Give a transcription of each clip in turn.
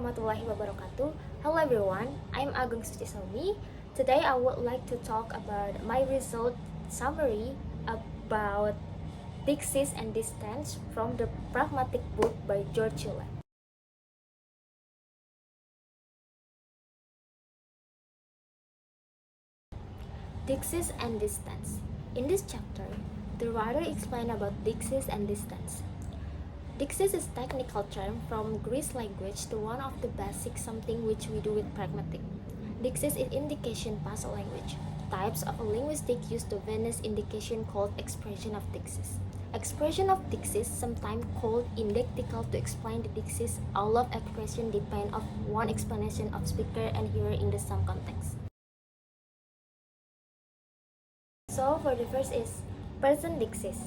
warahmatullahi wabarakatuh. Hello everyone, I'm Ageng Suci Saumi. Today I would like to talk about my result summary about Deixis and Distance from the Pragmatic book by George Ulan. Deixis and Distance. In this chapter, the writer explained about Deixis and Distance. Deixis is a technical term from Greek language to one of the basic something which we do with pragmatic. Deixis is indication puzzle language. Types of linguistic use the Venice indication called expression of Deixis. Expression of Deixis, sometimes called indictical to explain the Deixis. All of expression depend on one explanation of speaker and hearer in the same context. So for the first is person Deixis.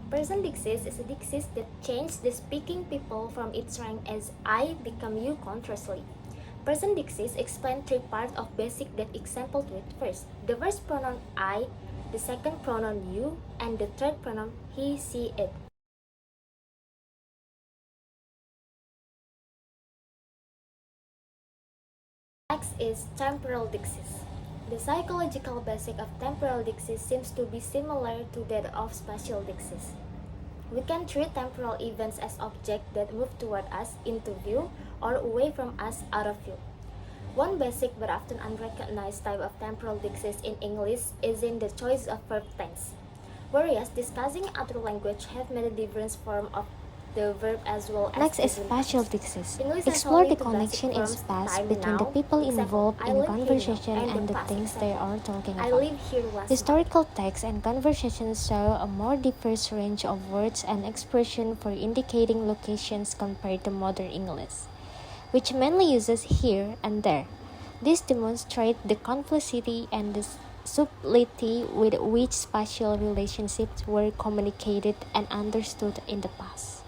Person Deixis is a Deixis that changes the speaking people from its rank as I become you contrastly. Person Deixis explain three parts of basic that example to it. First, the first pronoun I, the second pronoun you, and the third pronoun he, she, it. Next is temporal Deixis. The psychological basic of temporal Deixis seems to be similar to that of spatial Deixis. We can treat temporal events as objects that move toward us into view or away from us out of view. One basic but often unrecognized type of temporal Deixis in English is in the choice of verb tense. Whereas discussing other language have many different forms of the verb as well as next is spatial Deixis. Explore the connection in space between the people involved in conversation and the things they are talking about. Historical texts and conversations show a more diverse range of words and expressions for indicating locations compared to modern English, which mainly uses here and there. This demonstrates the complexity and the subtlety with which spatial relationships were communicated and understood in the past.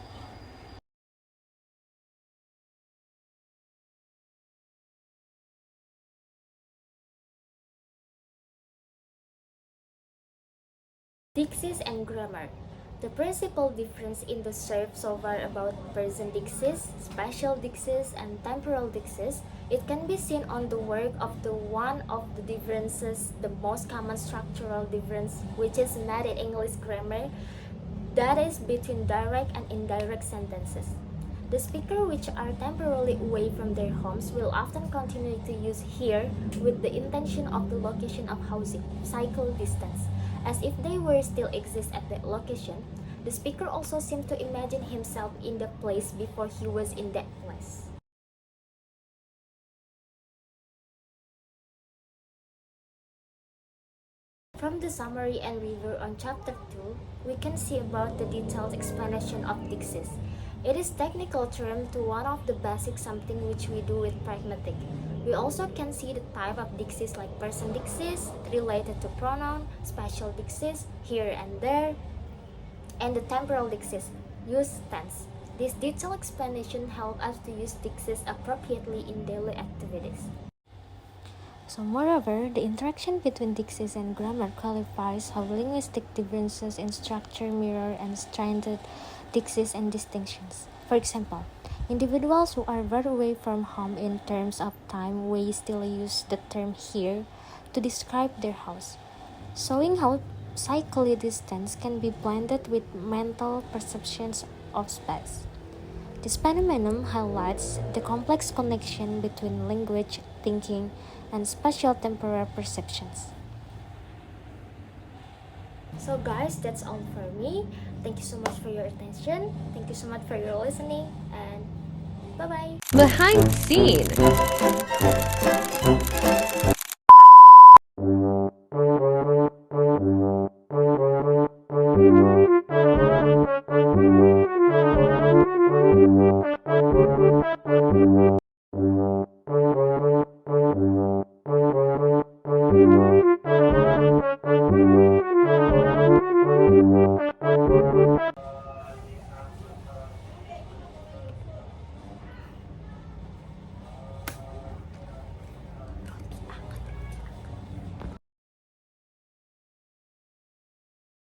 Deixis and grammar. The principal difference in the serve so far about person Deixis, spatial Deixis, and temporal Deixis, it can be seen on the work of the one of the differences, the most common structural difference, which is not in English grammar, that is between direct and indirect sentences. The speaker which are temporarily away from their homes will often continue to use here with the intention of the location of housing, cycle distance. As if they were still exist at that location, the speaker also seemed to imagine himself in the place before he was in that place. From the summary and review on chapter 2, we can see about the detailed explanation of Deixis. It is technical term to one of the basic something which we do with pragmatic. We also can see the type of Deixis like person Deixis, related to pronoun, spatial Deixis, here and there, and the temporal Deixis, use tense. This detailed explanation helps us to use Deixis appropriately in daily activities. So moreover, the interaction between Deixis and grammar clarifies how linguistic differences in structure mirror and stranded Deixis and distinctions. For example, individuals who are far away from home in terms of time may still use the term here to describe their house, showing how psychological distance can be blended with mental perceptions of space. This phenomenon highlights the complex connection between language, thinking, and spatial temporal perceptions. So guys, that's all for me. Thank you so much for your attention. Thank you so much for your listening, and bye-bye. Behind the scene.